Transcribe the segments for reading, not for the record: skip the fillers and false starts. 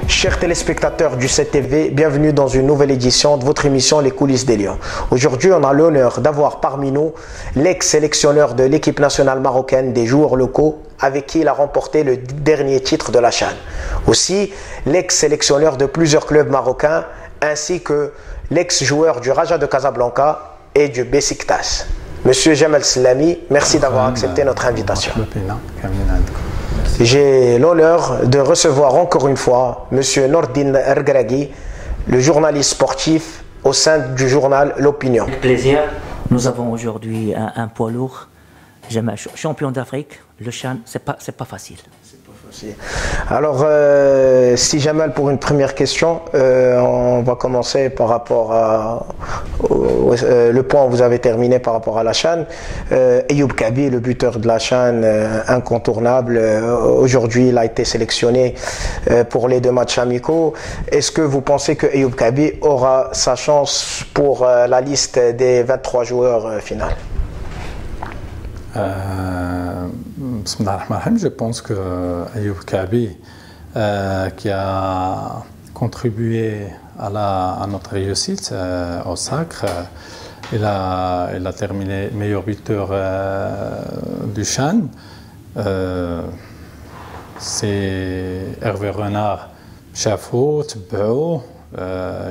Chers téléspectateurs du 7TV, bienvenue dans une nouvelle édition de votre émission Les coulisses des Lions. Aujourd'hui, on a l'honneur d'avoir parmi nous l'ex-sélectionneur de l'équipe nationale marocaine des joueurs locaux avec qui il a remporté le dernier titre de la CHAN. Aussi, l'ex-sélectionneur de plusieurs clubs marocains ainsi que l'ex-joueur du Raja de Casablanca et du Besiktas. Monsieur Jamal Slami, merci d'avoir accepté notre invitation. J'ai l'honneur de recevoir encore une fois Monsieur Nordine Ergragui, le journaliste sportif au sein du journal L'Opinion. Avec plaisir. Nous avons aujourd'hui un poids lourd, champion d'Afrique. Le CHAN, c'est pas facile. Alors, si Jamal, pour une première question, on va commencer par rapport à le point où vous avez terminé par rapport à la CHAN. Ayoub Kabi, le buteur de la CHAN, incontournable. Aujourd'hui, il a été sélectionné pour les 2 matchs amicaux. Est-ce que vous pensez que Ayoub Kabi aura sa chance pour la liste des 23 joueurs finales? Je pense que Ayoub Kabi, qui a contribué à notre réussite au Sacre, il a terminé meilleur buteur du CHAN. C'est Hervé Renard, Chafo, Tbao.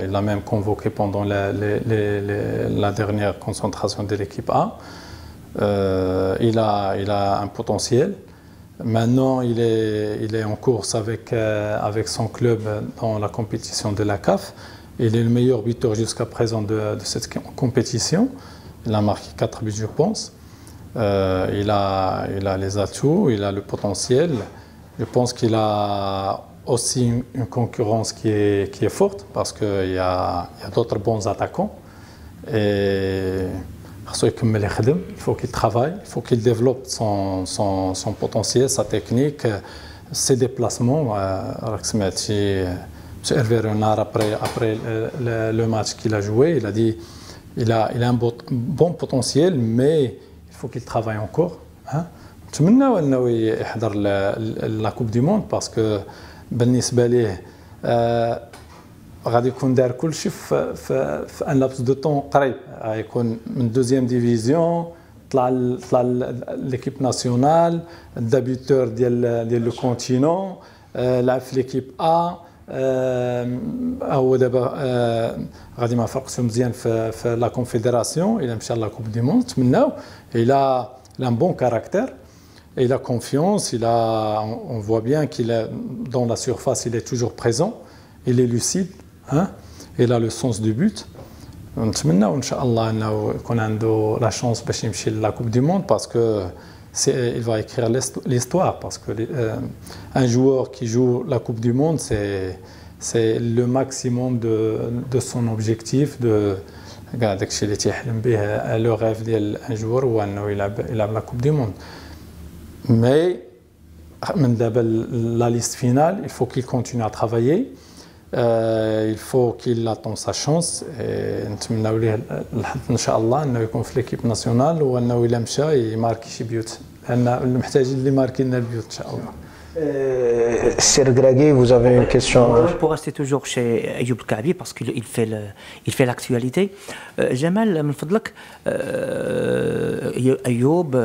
Il l'a même convoqué pendant la dernière concentration de l'équipe A. Il a un potentiel. Maintenant, il est en course avec son club dans la compétition de la CAF. Il est le meilleur buteur jusqu'à présent de cette compétition. Il a marqué 4 buts, je pense. Il a les atouts, il a le potentiel. Je pense qu'il a aussi une concurrence qui est forte parce qu'il y a d'autres bons attaquants. Il faut qu'il travaille, il faut qu'il développe son potentiel, sa technique, ses déplacements. Hervé Renard, après le match qu'il a joué, il a dit qu'il a un bon potentiel, mais il faut qu'il travaille encore. نتمنى انه يحضر la Coupe du Monde parce que بالنسبه ليه غادي يكون دار كل شيء في ان لابس دو طون قريب. غيكون من دوزيام ديفيزيون طلع ليكيب ناسيونال ديبيوتور ديال لو كونتينون لعب في ليكيب ا هو دابا غادي ما فرقش مزيان في لا كونفيدراسيون. الى مشى لا كوب دي موند نتمناو. il a un bon caractère, il a confiance, on voit bien qu'il est dans la surface, il est toujours présent, il est lucide, il a le sens du but. نتمنى وان شاء الله انه يكون عنده لا شانس باش يمشي لا كوب دي موند parce que il va écrire l'histoire parce que un joueur qui joue la Coupe du Monde c'est le maximum de son objectif de كاع داكشي اللي تيحلم به لو غاف ديال ان جوور هو انه يلعب لا كوب دي موند. مي من دابا لا ليست فينال il faut qu'il continue à travailler. Il faut qu'il attende sa chance. نتمناو ليه الحظ ان شاء الله انه يكون في ليكيب ناسيونال وانه الا مشى يماركي شي بيوت لان محتاجين اللي ماركي لنا البيوت ان شاء الله. Sergragui, vous avez une question? Pour rester toujours chez Ayoub Kabi parce qu'il fait l'actualité. Jamal, من فضلك أيوب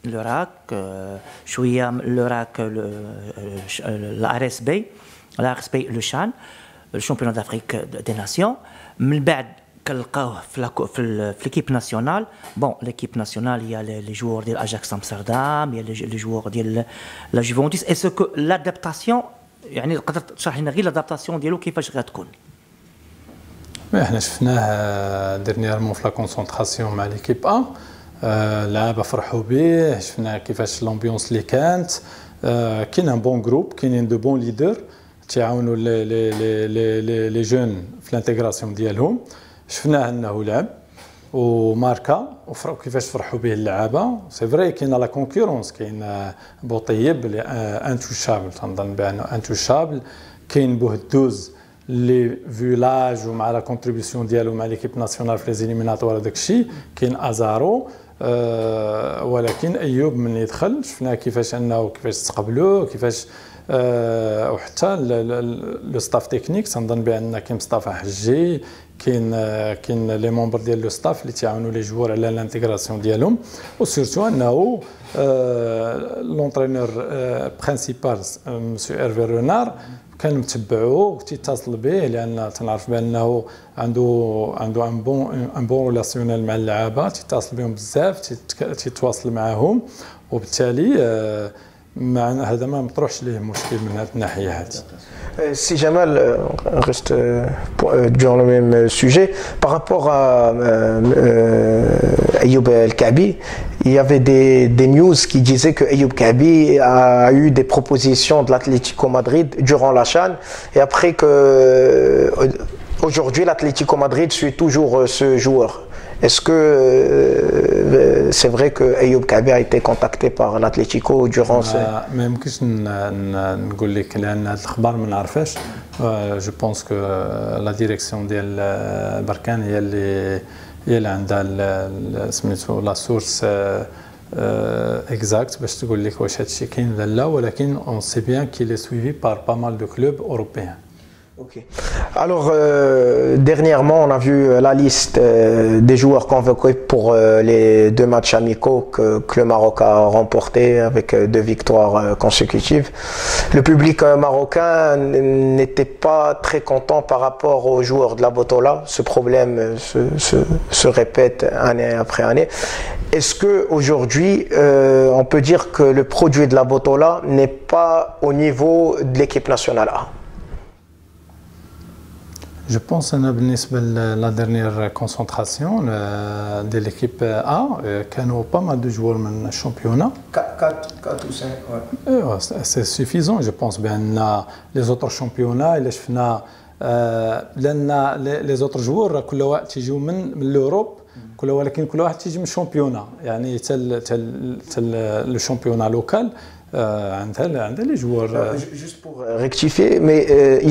لوراك شوية لوراك الRSB le CHAN le championnat d'Afrique des nations. من بعد كنلقاوه في l'équipe nationale. Bon, l'équipe nationale, il y a les joueurs de l'Ajax Amsterdam, il y a les joueurs de la Juventus. Est-ce que l'adaptation, يعني تقدر تشرح لنا غير l'adaptation ديالو كيفاش غتكون؟ احنا شفناه ديرنييرمون في لا كونسونطراسيون مع ليكيب ا. اللعابه فرحوا به، شفنا كيفاش لامبيونس اللي كانت. كاين ان بون جروب، كاينين دو بون ليدر تيعاونوا لي جون في الانتيغراسيون ديالهم. شفناه انه لعب وماركا وكيفاش فرحوا به اللعابه. سي فري كاين لا كونكورونس، كاين بوطيب انتوشابل، تنظن بانه انتوشابل. كاين بوهدوز اللي فيلاج ومع لا كونتريبيسيون ديالو مع ليكيب ناسيونال في لي زيليميناتوار داك الشيء. كاين ازارو ولكن ايوب من يدخل شفنا كيفاش تقبلوه كيفاش وحتى لو ستاف تكنيك تنظن بان كاين مصطفى حجي كاين لي ممبر ديال لو ستاف اللي تيعاونوا لي جوار على الانتيغراسيون ديالهم وسورتو انه لونترينور برينسيبال مسيو ايرفي رونار كان متبعو تيتصل به لان تنعرف بانه عنده ان بون ريلاسيونيل مع اللعابه تيتصل بهم بزاف تيتواصل معاهم وبالتالي هذا ما مطروحش ليه مشكل من هذه الناحيه هذه. Si Jamal reste durant le même sujet, par rapport à Ayoub El-Kaabi, il y avait des news qui disaient que Ayoub Kaabi a eu des propositions de l'Atlético Madrid durant la CHAN et après que aujourd'hui l'Atlético Madrid suit toujours ce joueur. Est-ce que c'est vrai que Ayoub Kaabi a été contacté par l'Atlético durant ce... ما يمكنش نقول لك لان هاد الاخبار ما نعرفهاش. جو بونس كو لا ديريكسيون ديال بركان هي اللي عندها سميتو لا سورس exact باش تقول لك واش هادشي كاين ولا لا ولكن on sait bien qu'il est suivi par pas mal de clubs européens. Okay. Alors, dernièrement, on a vu la liste des joueurs convoqués pour les 2 matchs amicaux que le Maroc a remportés avec 2 victoires consécutives. Le public marocain n'était pas très content par rapport aux joueurs de la Botola. Ce problème se répète année après année. Est-ce qu'aujourd'hui, on peut dire que le produit de la Botola n'est pas au niveau de l'équipe nationale A? Je pense أن بالنسبة la dernière concentration de l'équipe A كانوا pas mal de joueurs من الشامبيونات 4 ou 5 ouais. C'est suffisant je pense بأن les autres championnats إلا شفنا لأن les autres joueurs كل واحد تيجيو من l'Europe ولكن كل واحد تيجي من الشامبيونات يعني تل le championnat local les joueurs. Juste pour rectifier, mais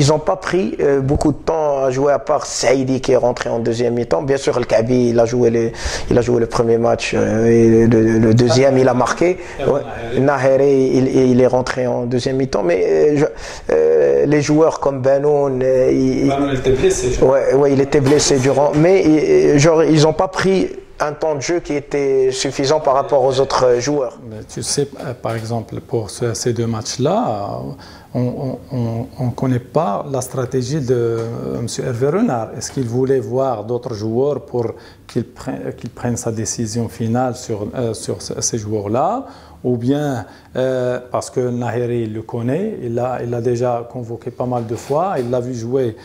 ils n'ont pas pris beaucoup de temps à jouer à part Saïdi qui est rentré en deuxième mi-temps. Bien sûr, El-Kaabi, il a joué le premier match et le deuxième, il a marqué. Ouais. Naheri, il est rentré en deuxième mi-temps. Mais les joueurs comme Benoun, il était blessé. Ouais, il était blessé durant. Mais ils n'ont pas pris un temps de jeu qui était suffisant par rapport aux autres joueurs. Mais tu sais, par exemple, pour ces 2 matchs-là, on ne connaît pas la stratégie de M. Hervé Renard. Est-ce qu'il voulait voir d'autres joueurs pour qu'il prenne sa décision finale sur ces joueurs-là ou bien parce que Naheri le connaît, il l'a déjà convoqué pas mal de fois, il l'a vu jouer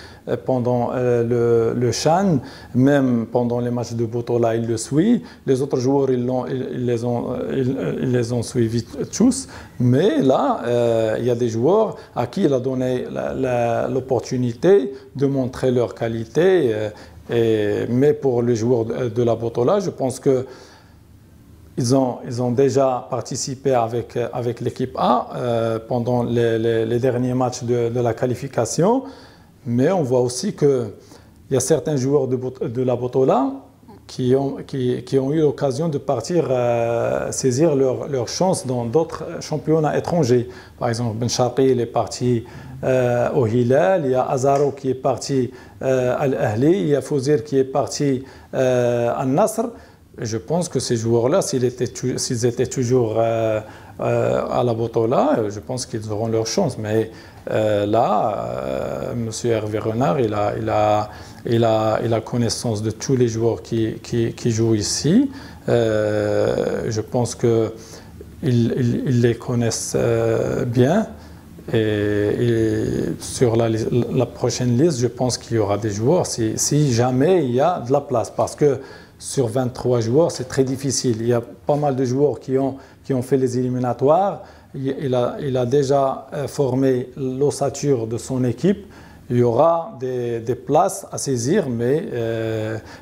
pendant le CHAN, même pendant les matchs de Botola, il le suit. Les autres joueurs, ils les ont suivis tous. Mais là, il y a des joueurs à qui il a donné l'opportunité de montrer leur qualité. Mais pour les joueurs de la Botola, je pense que ils ont déjà participé avec l'équipe A pendant les derniers matchs de la qualification. Mais on voit aussi qu'il y a certains joueurs de la Botola qui ont eu l'occasion de partir saisir leur chance dans d'autres championnats étrangers. Par exemple, Ben Sharqi, il est parti au Hilal, il y a Azaro qui est parti à l'Ahli, il y a Fouzir qui est parti à Nasr. Je pense que ces joueurs-là, s'ils étaient toujours à la Botola, je pense qu'ils auront leur chance. Mais là, M. Hervé Renard, il a connaissance de tous les joueurs qui jouent ici. Je pense qu'ils les connaissent bien. Et sur la prochaine liste, je pense qu'il y aura des joueurs si jamais il y a de la place. Parce que sur 23 joueurs, c'est très difficile. Il y a pas mal de joueurs qui ont fait les éliminatoires. Il a déjà formé l'ossature de son équipe. Il y aura des places à saisir, mais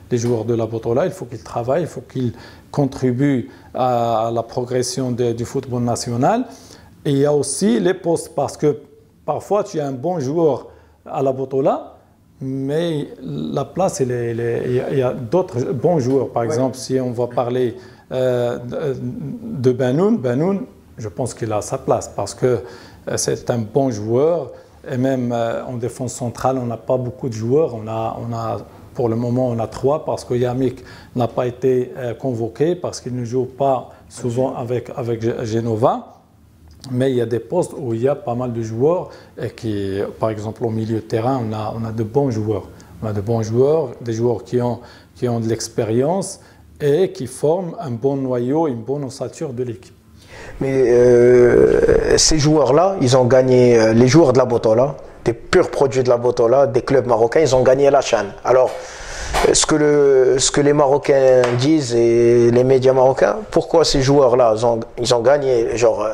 les joueurs de la Botola, il faut qu'ils travaillent, il faut qu'ils contribuent à la progression du football national. Et il y a aussi les postes, parce que parfois tu as un bon joueur à la Botola, mais la place, il y a d'autres bons joueurs. Par exemple, si on va parler de Benoun. Benoun, je pense qu'il a sa place parce que c'est un bon joueur. Et même en défense centrale, on n'a pas beaucoup de joueurs. Pour le moment, on a 3 parce que Yamik n'a pas été convoqué parce qu'il ne joue pas souvent avec Genova. Mais il y a des postes où il y a pas mal de joueurs et par exemple, au milieu de terrain, on a de bons joueurs. On a de bons joueurs, des joueurs qui ont de l'expérience et qui forment un bon noyau, une bonne ossature de l'équipe. Mais ces joueurs-là, ils ont gagné, les joueurs de la Botola, des purs produits de la Botola, des clubs marocains, ils ont gagné la CHAN. Alors, ce que les Marocains disent et les médias marocains, pourquoi ces joueurs-là, ils ont gagné genre,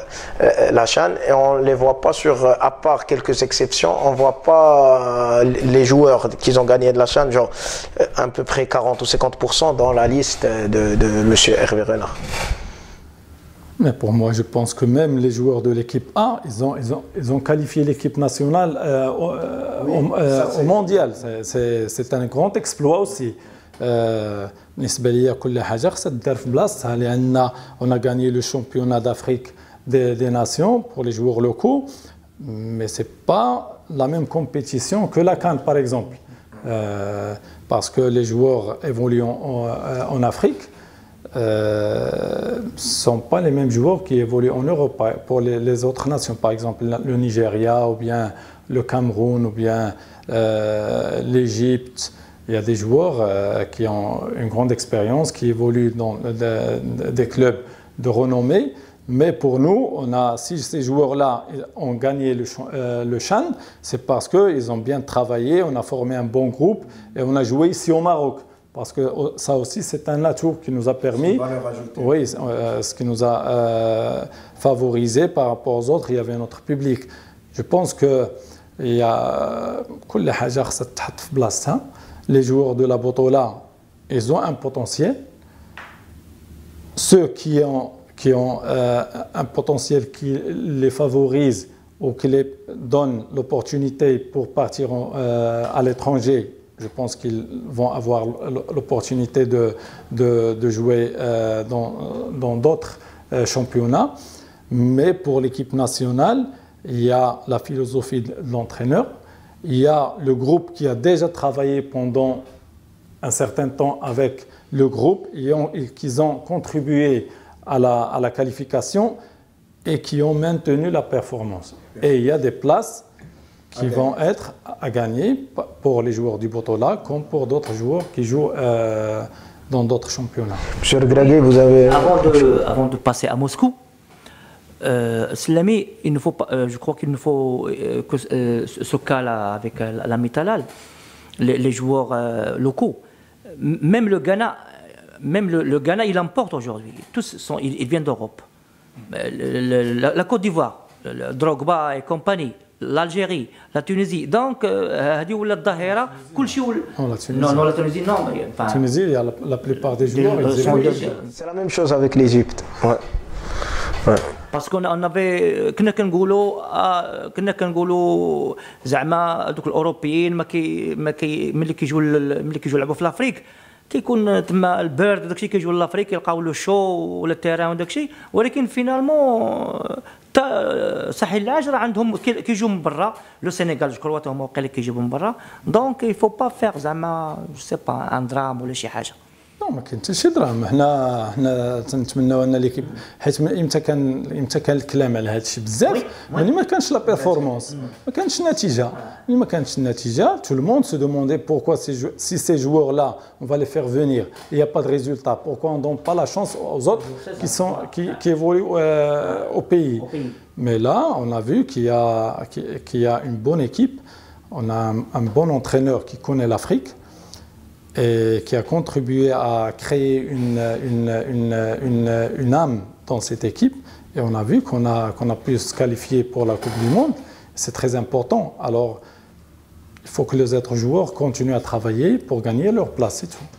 la CHAN et on ne les voit pas à part quelques exceptions, on ne voit pas les joueurs qui ont gagné de la CHAN, genre à peu près 40 ou 50% dans la liste de M. Hervé Renard. Mais pour moi, je pense que même les joueurs de l'équipe A, ils ont qualifié l'équipe nationale au mondial. C'est un grand exploit aussi. بالنسبة لي كل حاجة خصها تدار في بلاصتها لأن on a gagné le championnat d'Afrique des nations pour les joueurs locaux, mais c'est pas la même compétition que la CAN par exemple, parce que les joueurs évoluent en Afrique. Ne sont pas les mêmes joueurs qui évoluent en Europe pour les autres nations, par exemple le Nigeria ou bien le Cameroun ou bien l'Égypte. Il y a des joueurs qui ont une grande expérience, qui évoluent dans des clubs de renommée, mais pour nous, si ces joueurs-là ont gagné le CHAN, c'est parce qu'ils ont bien travaillé, on a formé un bon groupe et on a joué ici au Maroc. Parce que ça aussi, c'est un atout qui nous a permis, oui, ce qui nous a favorisé par rapport aux autres. Il y avait notre public. Je pense que il y a les joueurs de la Botola, ils ont un potentiel. Ceux qui ont un potentiel qui les favorise ou qui les donne l'opportunité pour partir à l'étranger, je pense qu'ils vont avoir l'opportunité de jouer dans d'autres championnats. Mais pour l'équipe nationale, il y a la philosophie de l'entraîneur, il y a le groupe qui a déjà travaillé pendant un certain temps avec le groupe et qui ont contribué à la qualification et qui ont maintenu la performance. Et il y a des places qui vont être à gagner pour les joueurs du Botola comme pour d'autres joueurs qui jouent dans d'autres championnats. Monsieur Regragui, vous avez... Avant de passer à Moscou, Slamy, il ne faut pas, je crois qu'il ne faut que ce cas-là avec l'Ami Talal, les joueurs locaux, même le Ghana, il emporte aujourd'hui. Tous ils viennent d'Europe. La Côte d'Ivoire, Drogba et compagnie, l'Algérie, la Tunisie. Donc, la Tunisie, non. La Tunisie, il y a la plupart des joueurs. C'est la même chose avec l'Égypte. Ouais. Ouais. Parce qu'on avait كنا كنقولوا زعما دوك الاوروبيين ملي كيجوا يلعبوا في الافريق كيكون تما البرد وداكشي كيجوا لافريك يلقاو لو شو ولا التيران وداكشي ولكن فينالمون ساحل العاج راه عندهم كيجوا من برا لو سينيغال جو كرو هما وقيلا كيجيبوا من برا دونك il faut pas faire زعما جو سي با ان درام ولا شي حاجه. ما كاين حتى شي درام. حنا تنتمناو ان ليكيب حيت امتى كان الكلام على هذا الشيء بزاف ملي ما كانش لا بيرفورمانس ما كانش النتيجه. ملي ما كانش النتيجه tout le monde se demandait pourquoi si ces joueurs là on va les faire venir il y a pas de résultat, pourquoi on donne pas la chance aux autres qui évoluent au pays. Mais là on a vu qu'il y a une bonne équipe, on a un bon entraîneur qui connaît l'Afrique et qui a contribué à créer une âme dans cette équipe. Et on a vu qu'on a pu se qualifier pour la Coupe du Monde. C'est très important. Alors, il faut que les autres joueurs continuent à travailler pour gagner leur place, c'est tout.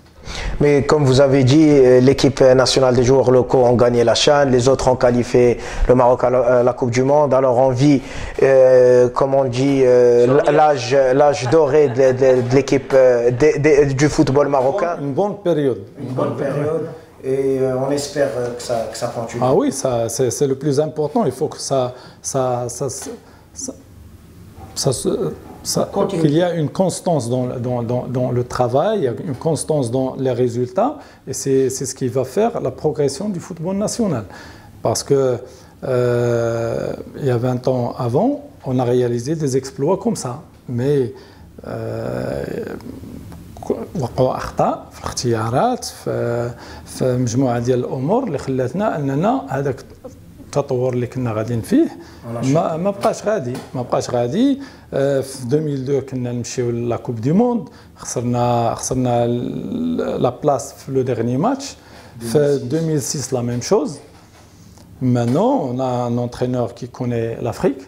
Mais comme vous avez dit, l'équipe nationale des joueurs locaux ont gagné la CHAN, les autres ont qualifié le Maroc à la Coupe du Monde. Alors on vit, comme on dit, l'âge doré de l'équipe du football marocain. Une bonne période. et on espère que ça continue. Ah oui, c'est le plus important. Il faut que qu'il y ait une constance dans le travail, une constance dans les résultats, et c'est ce qui va faire la progression du football national. Parce que il y a 20 ans avant, on a réalisé des exploits comme ça. Mais وقعوا اخطاء في الاختيارات في مجموعه ديال الامور اللي خلاتنا اننا هذاك التطور اللي كنا غاديين فيه ما بقاش غادي في 2002 كنا نمشيو لا كوب دي موند خسرنا لا بلاص في لو ديرني ماتش في 2006 لا ميم شوز. Maintenant on a un entraîneur qui connaît l'Afrique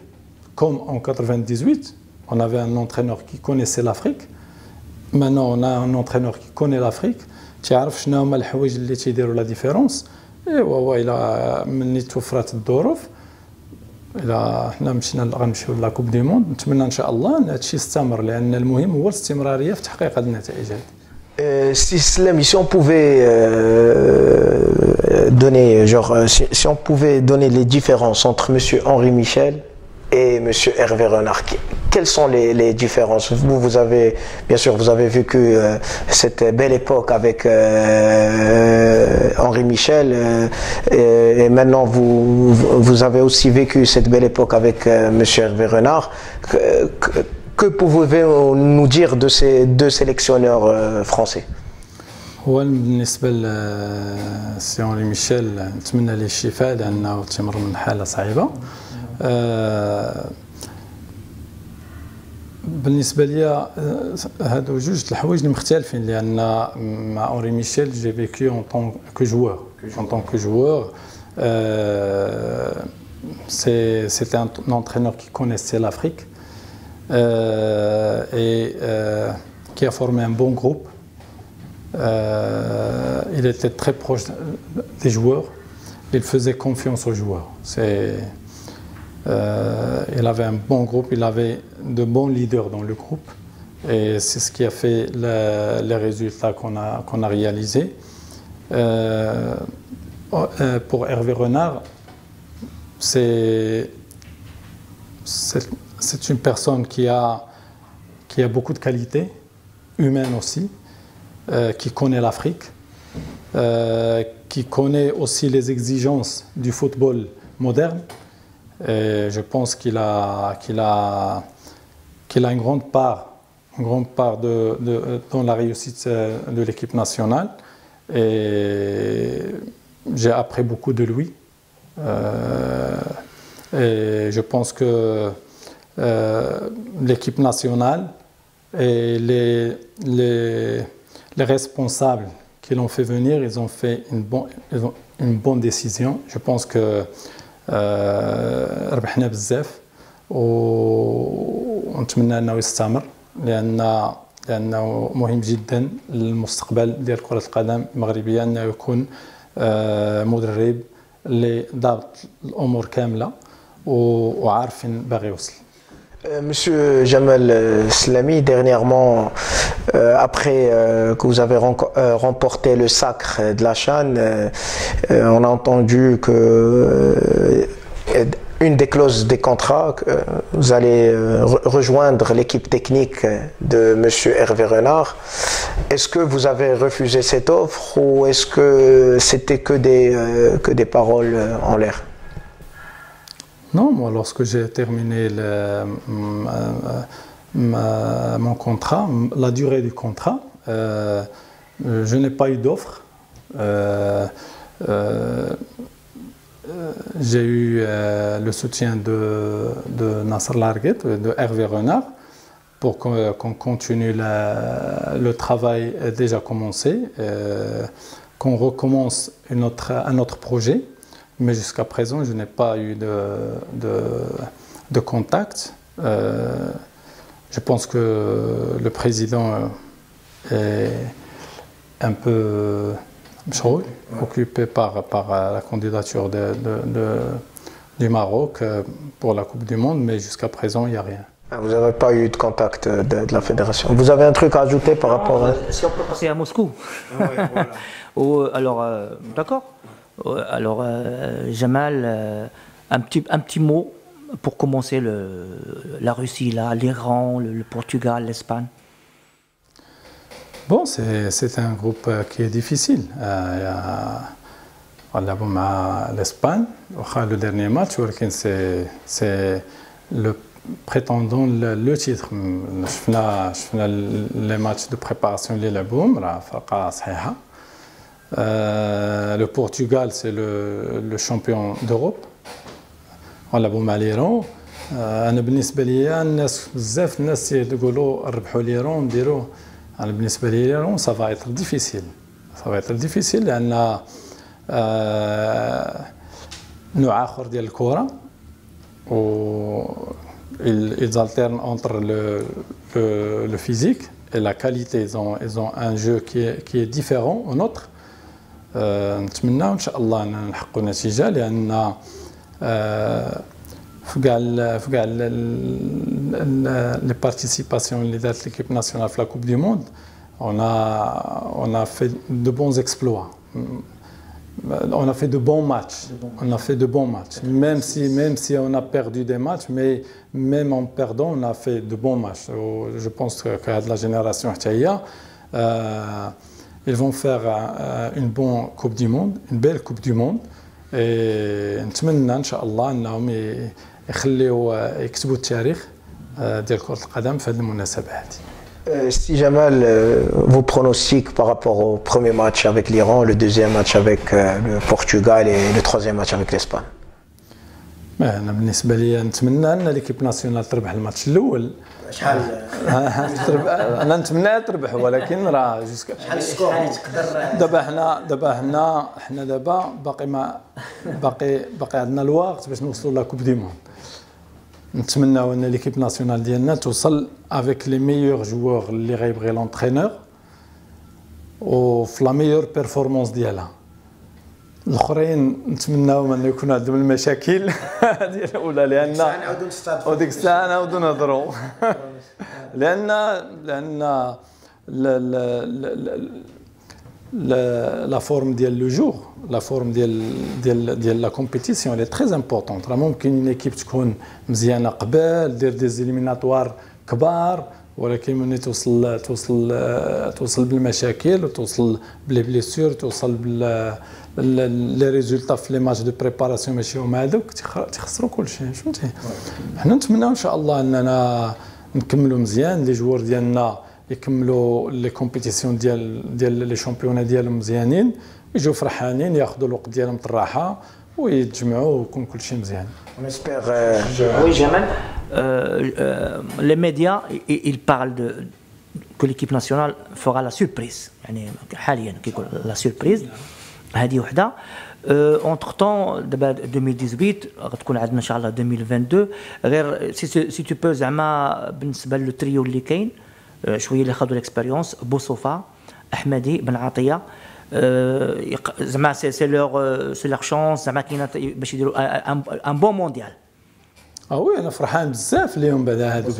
comme en 98 on avait un entraîneur qui connaissait l'Afrique. Maintenant, on a un entraîneur qui connaît l'Afrique. Tu sais شنو هما الحوايج اللي تيديروا لا ديفيرونس. ايوا الا ملي توفرات الظروف الا حنا غنمشيو لا كوب دي موند نتمنى ان شاء الله ان هذا الشيء يستمر لان المهم هو الاستمراريه في تحقيق هذه النتائج هذه. Si on pouvait si on pouvait donner les différences entre Monsieur Henri Michel et Monsieur Hervé Renard, quelles sont les différences? Vous avez, bien sûr, vous avez vécu cette belle époque avec Henri Michel et maintenant vous avez aussi vécu cette belle époque avec Monsieur Hervé Renard. Que pouvez-vous nous dire de ces deux sélectionneurs français? هو بالنسبه لسي أنري ميشيل نتمنى ليه الشفاء لانه تمر من حاله صعيبه. بالنسبه لي هادو جوج الحوايج اللي مختلفين لان مع أنري ميشيل جي فيكي en tant que joueur. C'était un entraîneur qui connaissait l'Afrique et qui a formé un bon groupe. Il était très proche des joueurs, il faisait confiance aux joueurs. Il avait un bon groupe, il avait de bons leaders dans le groupe et c'est ce qui a fait les résultats qu'on a réalisés. Pour Hervé Renard, c'est une personne qui a beaucoup de qualités, humaines aussi, qui connaît l'Afrique, qui connaît aussi les exigences du football moderne. Et je pense qu'il a une grande part dans la réussite de l'équipe nationale. Et j'ai appris beaucoup de lui. Et je pense que l'équipe nationale et les responsables qui l'ont fait venir, ils ont fait une bonne décision. Je pense que ربحنا بزاف ونتمنى انه يستمر لانه مهم جدا للمستقبل ديال كرة القدم المغربية انه يكون مدرب اللي ضابط الامور كاملة وعارف فين باغي يوصل. Monsieur Jamal Slamy, dernièrement, après que vous avez remporté le sacre de la CHAN, on a entendu que une des clauses des contrats, que vous allez rejoindre l'équipe technique de Monsieur Hervé Renard. Est-ce que vous avez refusé cette offre ou est-ce que c'était que des paroles en l'air? Non, moi, lorsque j'ai terminé mon contrat, la durée du contrat, je n'ai pas eu d'offre. J'ai eu le soutien de Nasser Larguet, de Hervé Renard, pour qu'on continue le travail déjà commencé, qu'on recommence un autre projet. Mais jusqu'à présent, je n'ai pas eu de contact. Je pense que le président est un peu occupé par la candidature du Maroc pour la Coupe du Monde, mais jusqu'à présent, il n'y a rien. Vous n'avez pas eu de contact de la fédération. Vous avez un truc à ajouter par rapport à... Si on peut passer à Moscou. Ouais, voilà. Alors, d'accord. Alors, Jamal, un petit mot pour commencer la Russie, l'Iran, le Portugal, l'Espagne. Bon, c'est un groupe qui est difficile. On a l'Espagne, le dernier match, c'est le prétendant le titre. Je les matchs de préparation les لعبوهم راه فرقة صحيحة. Le Portugal, c'est le champion d'Europe. ولعبوا مع l'Iran. أنا بالنسبة لي الناس بزاف الناس يقولوا ربحوا l'Iran نديروه. أنا بالنسبة لي l'Iran ça va être difficile. Ça va être difficile لأن نوع آخر ديال الكرة و ils alternent entre le physique et la qualité. Ils ont un jeu qui est différent au nôtre. نتمنى إن شاء الله نحققوا نتيجة لأن في كاع les participations اللي دارت l'équipe nationale في la Coupe du Monde on a fait de bons exploits. On a fait de bons matchs. On a fait de bons matchs. Même si on a perdu des matchs, mais même en perdant, on a fait de bons matchs. Je pense que la génération Htaïa, ils vont faire une bonne Coupe du Monde, une belle Coupe du Monde. Et نتمنى إن شاء الله أنهم يخليوا يكتبوا التاريخ ديال كرة القدم في هذه المناسبة هذه. Si Jamal, vos pronostics par rapport au premier match avec l'Iran, le deuxième match avec le Portugal et le troisième match avec l'Espagne. أنا بالنسبة لي نتمنى أن ليكيب ناسيونال تربح الماتش الأول. شحال أنا نتمنى تربح ولكن راه شحال السكور تقدر دابا باقي عندنا الوقت باش نوصلوا لا كوب دي موند. نتمناو ان ليكيب ناسيونال ديالنا توصل افيك لي ميور جوور اللي غيبغي لونترينور وفي لا ميور بيرفورمانس ديالها. الاخرين نتمناو ان يكون عندهم المشاكل ديال الاولى لان وديك الساعه نعاودو نهضروا لان la forme ديال لو جور la forme ديال لا كومبيتيسيون اللي تري امبورطونط. راه ممكن une équipe تكون مزيانه قبل دير دي زيليميناتوار كبار ولكن ملي توصل بالمشاكل وتوصل بلي بليسيور توصل لي ريزولطا في لي ماتش دو بريباراسيون ماشي هما هذوك تخسروا كلشي. فهمتي حنا نتمناو ان شاء الله اننا نكملوا مزيان لي جوار ديالنا يكملوا لي كومبيتيسيون ديال لي شامبيونات ديالهم مزيانين يجوا فرحانين ياخذوا الوقت ديالهم الراحه ويتجمعوا ويكون كلشي مزيان. Oui, Jamal, les médias ils parlent que l'équipe nationale fera la surprise. يعني حاليا كيقول la surprise هذه وحده. Entre temps دابا 2018 غتكون عندنا ان شاء الله 2022 غير سي تو بو زعما بالنسبه للتريو اللي كاين شويه اللي خدوا الاكسبيريونس بوصوفا احمدي بن عطيه زعما سي لور شانس زعما كاينه باش يديروا ان بون مونديال. وي انا فرحان بزاف اليوم بعد هذوك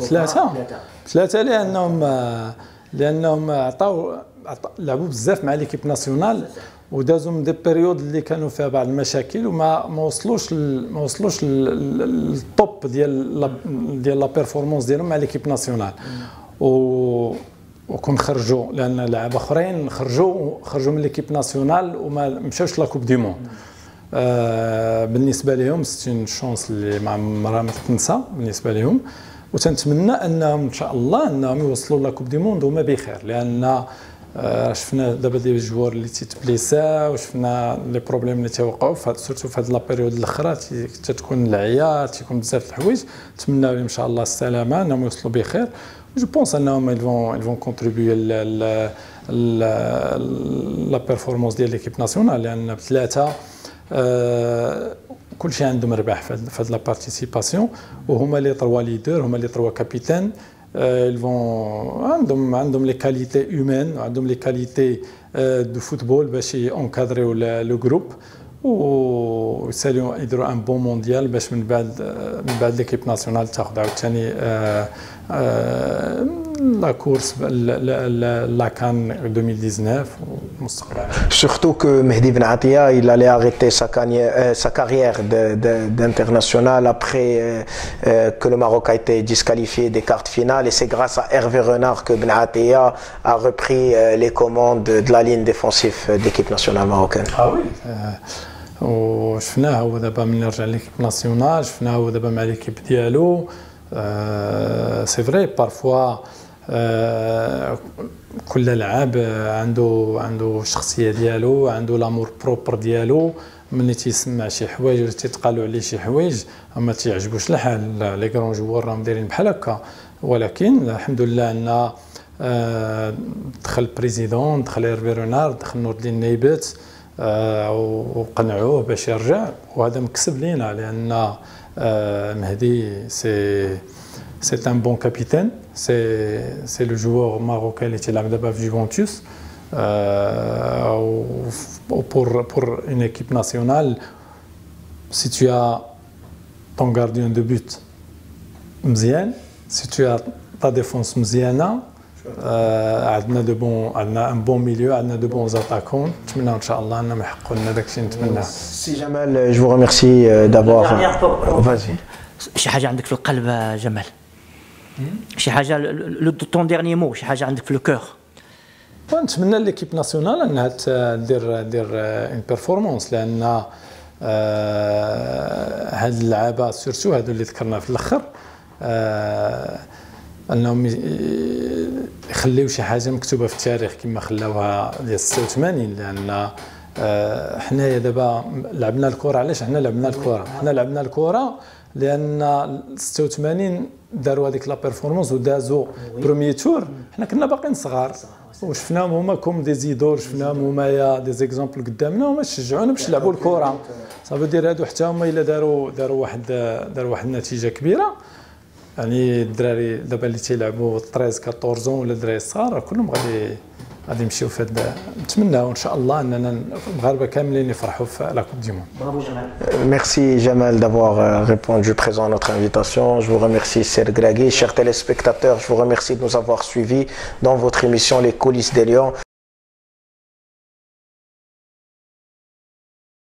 ثلاثه لانهم لعبوا بزاف مع ليكيب ناسيونال ودازوا من دي بيريود اللي كانوا فيها بعض المشاكل وما وصلوش للطوب ديال لا بيرفورمانس ديالهم مع ليكيب ناسيونال وكون خرجوا لان لاعب اخرين خرجوا من ليكيب ناسيونال وما مشاوش لا كوب دي موند. بالنسبه لهم سي شونس اللي ما عمرها ما تنسى بالنسبه لهم وتنتمنى انهم ان شاء الله انهم يوصلوا لا كوب دي موند وما بخير لان شفنا دابا دي جوار اللي تيتبليسا وشفنا لي بروبليم اللي تيوقعوا سورتو في هاد لا بيريود الاخرى تتكون العيا تيكون بزاف د الحوايج. نتمناو ان شاء الله السلامه انهم يوصلوا بخير. جو بونس انهم ils vont contribuer la performance ديال ليكيب ناسيونال لان بثلاثه كلشي عندهم ربح في هاد لا بارتيسيباسيون وهما لي تروا ليدر هما لي تروا كابيتان. ils vont عندهم لي كاليتي هيومان وعندهم لي كاليتي دو فوتبول باش ينكادريو لو جروب ويساليو يديروا ان بون مونديال باش من بعد ليكيب ناسيونال تاخذ عاوتاني la course, la CAN 2019 Surtout que Mehdi Ben Atia, il allait arrêter sa carrière d'international après que le Maroc a été disqualifié des quarts finales, et c'est grâce à Hervé Renard que Ben Atia a repris les commandes de la ligne défensive d'équipe nationale marocaine. Ah oui. وشفناه هو دابا من رجع ليكيب ناسيونال، شفناه هو دابا مع ليكيب ديالو. سي فري بارفوا كل لاعب عنده الشخصيه ديالو، عنده لامور بروبر ديالو. ملي تيسمع شي حوايج ولا تيتقالوا عليه شي حوايج ما تيعجبوش الحال. لي كرون جوار راهم دايرين بحال هكا، ولكن الحمد لله ان دخل البريزيدون، دخل هيرفي رونار، دخل نور الدين نايبات وقنعوه باش يرجع، وهذا مكسب لينا لان مهدي c'est un bon capitaine, c'est le joueur marocain qui est d'abord Juventus. Pour une équipe nationale, si tu as ton gardien de but مزيان, si tu as ta défense مزيانة, عندنا un bon milieu, عندنا de bons attaquants. نتمنى ان شاء الله انهم يحققوا لنا داكشي نتمناه. Si Jamal, je vous remercie d'avoir. Vas-y. شي حاجة عندك في القلب جمال؟ شي حاجة ton dernier mot، شي حاجة عندك في الكور؟ نتمنى ليكيب ناسيونال انها دير اون بيرفورمانس، لان هاد اللعابه سورتو هادو اللي ذكرنا في الاخر انهم يخليو شي حاجه مكتوبه في التاريخ كما خلاوها ديال 86، لان حنايا دابا لعبنا الكره. علاش حنا لعبنا الكره؟ حنا لعبنا الكره لان 86 داروا هذيك لا بيرفورمانس ودازوا بروميي تور. حنا كنا باقيين صغار وشفناهم هما كوم دي زيدور، شفناهم هما دي زيكزامبل قدامنا وما شجعونا باش نلعبوا الكره. صافي دير هادو حتى هما الا داروا واحد النتيجه كبيره. يعني الدراري دابا اللي تيلعبوا 13 14 ولا الدراري الصغار كلهم غادي يمشيو في هذا. نتمناو ان شاء الله اننا المغاربه كاملين يفرحوا في لا كوب دي موند. برافو جمال. Merci Jamal d'avoir répondu présent à notre invitation. Je vous remercie Serge Gragui. Chers téléspectateurs, je vous remercie de nous avoir suivis dans votre émission Les coulisses des Lions.